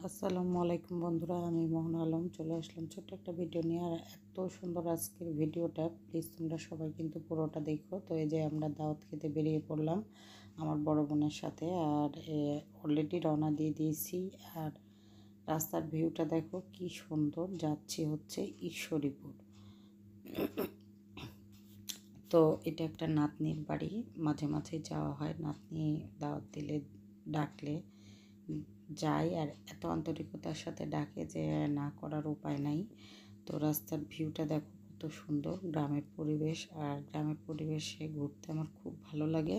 আসসালামু আলাইকুম বন্ধুরা, আমি মোহন আলম চলে আসলাম ছোট্ট একটা ভিডিও নিয়ে। আর এত সুন্দর আজকের ভিডিওটা, প্লিজ তোমরা সবাই কিন্তু পুরোটা দেখো। তো এই যে আমরা দাওয়াত খেতে বেরিয়ে পড়লাম আমার বড় বোনের সাথে, আর অলরেডি রওনা দিয়ে দিয়েছি। আর রাস্তার ভিউটা দেখো কি সুন্দর। যাচ্ছি হচ্ছে ঈশ্বরীপুর। তো এটা একটা নাতনির বাড়ি, মাঝে মাঝে যাওয়া হয়। নাতনি দাওয়াত দিলে, ডাকলে যাই, আর এত আন্তরিকতার সাথে ডাকে যে না করার উপায় নাই। তো রাস্তার ভিউটা দেখো কত সুন্দর, গ্রামের পরিবেশ। আর গ্রামের পরিবেশে ঘুরতে আমার খুব ভালো লাগে।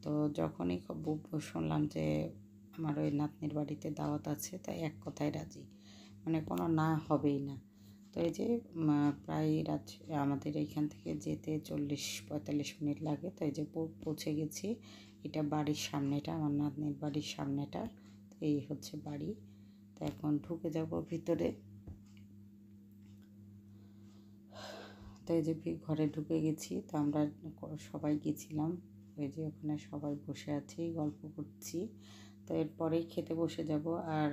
তো যখনই শুনলাম যে আমার ওই নাতনির বাড়িতে দাওয়াত আছে, তাই এক কথায় রাজি, মানে কোনো না হবেই না। তো এই যে প্রায় আমাদের এইখান থেকে যেতে 40-45 মিনিট লাগে। তো এই যে পৌঁছে গেছি। এটা বাড়ির সামনেটা, আমার নাতনির বাড়ির সামনেটা। তো এই হচ্ছে বাড়ি। তো এখন ঢুকে যাব ভিতরে। তো এই যে ঘরে ঢুকে গেছি। তো আমরা সবাই গেছিলাম, ওই যে ওখানে সবাই বসে আছি, গল্প করছি। তো এরপরেই খেতে বসে যাব। আর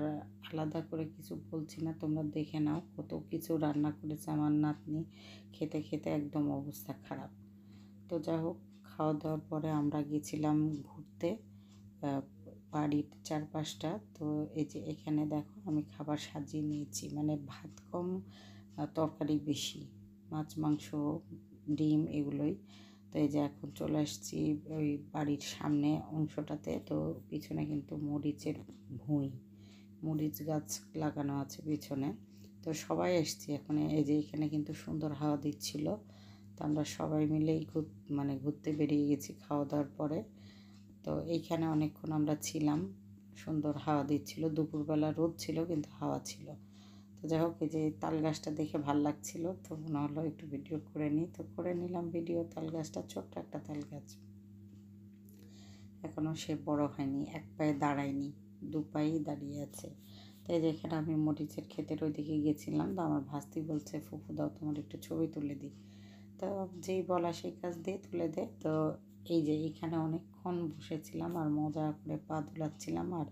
আলাদা করে কিছু বলছি না, তোমরা দেখে নাও কত কিছু রান্না করেছে আমার নাতনি। খেতে খেতে একদম অবস্থা খারাপ। তো যাই হোক, খাওয়া দাওয়ার পরে আমরা গেছিলাম ঘুরতে বাড়ির চারপাশটা। তো এই যে এখানে দেখো আমি খাবার সাজিয়ে নিয়েছি, মানে ভাত কম, তরকারি বেশি, মাছ মাংস ডিম এগুলোই। তো এই যে এখন চলে আসছি ওই বাড়ির সামনে অংশটাতে। তো পিছনে কিন্তু মরিচ গাছ লাগানো আছে পিছনে। তো সবাই এসছি এখন। এই যে এখানে কিন্তু সুন্দর হাওয়া দিচ্ছিল। তো আমরা সবাই মিলেই ঘুরতে বেরিয়ে গেছি খাওয়া দাওয়ার পরে। তো এইখানে অনেকক্ষণ আমরা ছিলাম, সুন্দর হাওয়া দিচ্ছিল। দুপুরবেলা রোদ ছিল কিন্তু হাওয়া ছিল। তো যাই হোক, এই যে তাল গাছটা দেখে ভাল লাগছিল, তো মনে হলো একটু ভিডিও করে নিই। তো করে নিলাম ভিডিও। তাল গাছটা ছোট্ট একটা তাল গাছ, এখনও সে বড় হয়নি, এক পায়ে দাঁড়ায়নি, দু পায়েই দাঁড়িয়ে আছে। তাই যেখানে আমি মরিচের ক্ষেতের ওইদিকে গেছিলাম, তো আমার ভাস্তি বলছে ফুফু দাও তোমার একটু ছবি তুলে দিই। তো যেই বলা সেই কাজ দিয়ে তুলে দে। তো এই যে এখানে অনেকক্ষণ বসেছিলাম আর মজা করে পা দুলাচ্ছিলাম আর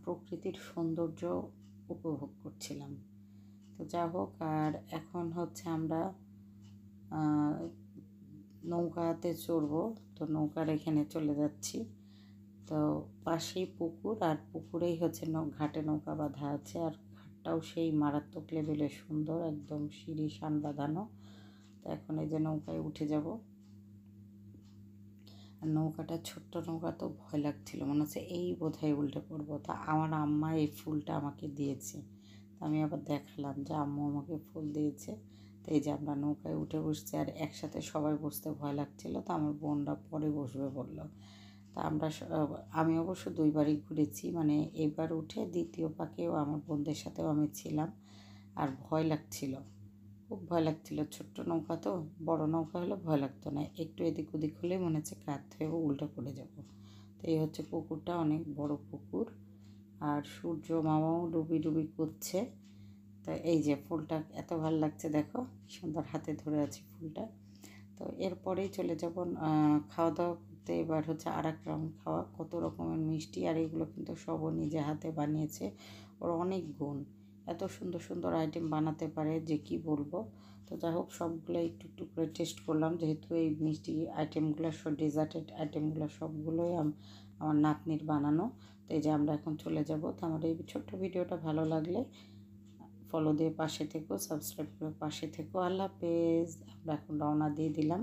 প্রকৃতির সৌন্দর্য উপভোগ করছিলাম। তো যা হোক, আর এখন হচ্ছে আমরা নৌকাতে চড়বো। তো নৌকার এখানে চলে যাচ্ছি। তো পাশেই পুকুর, আর পুকুরেই হচ্ছে ঘাটে নৌকা বাঁধা আছে। আর ঘাটটাও সেই মারাত্মক লেভেলে সুন্দর, একদম সিঁড়ি শান বাঁধানো। তো এখন এই যে নৌকায় উঠে যাব। আর নৌকাটা ছোট্ট নৌকা, তো ভয় লাগছিল, মনে হচ্ছে এই বোধহয় উল্টে পড়বো। তা আমার আম্মা এই ফুলটা আমাকে দিয়েছে। তো আমি আবার দেখালাম যে আম্মু আমাকে ফুল দিয়েছে। তো এই যে আমরা নৌকায় উঠে বসছি, আর একসাথে সবাই বসতে ভয় লাগছিল। তো আমার বোনরা পরে বসবে বললো। তা আমি অবশ্য দুইবারই ঘুরেছি, মানে এবার উঠে দ্বিতীয় পাকেও আমার বোনদের সাথেও আমি ছিলাম। আর ভয় লাগছিল, খুব ভয় লাগছিল। ছোট্ট নৌকা তো, বড় নৌকা হলে ভয় লাগতো না, একটু এদিক ওদিক হলেই মনে হচ্ছে কাত হয়ে উল্টে পড়ে যাব। তো এই হচ্ছে পুকুরটা, অনেক বড় পুকুর। আর সূর্য মামাও ডুবি ডুবি করছে। তো এই যে ফুলটা এত ভালো লাগছে, দেখো সুন্দর হাতে ধরে আছি ফুলটা। তো এরপরেই চলে যাব খাওয়া দাওয়া করতে। এবার হচ্ছে আর এক রাউন্ড খাওয়া, কত রকমের মিষ্টি। আর এগুলো কিন্তু সবও নিজে হাতে বানিয়েছে। ওর অনেক গুণ, এত সুন্দর সুন্দর আইটেম বানাতে পারে যে কি বলবো। তো যাই হোক, সবগুলো একটু একটু করে টেস্ট করলাম, যেহেতু এই মিষ্টি আইটেমগুলো সব ডেজার্টেড আইটেমগুলো সবগুলোই আমার নাতনির বানানো। তো এই যে আমরা এখন চলে যাব। তো আমার এই ছোট্ট ভিডিওটা ভালো লাগলে ফলো দিয়ে পাশে থেকো, সাবস্ক্রাইব করে পাশে থেকো। আল্লাহ হাফেজ। আমরা এখন রওনা দিয়ে দিলাম।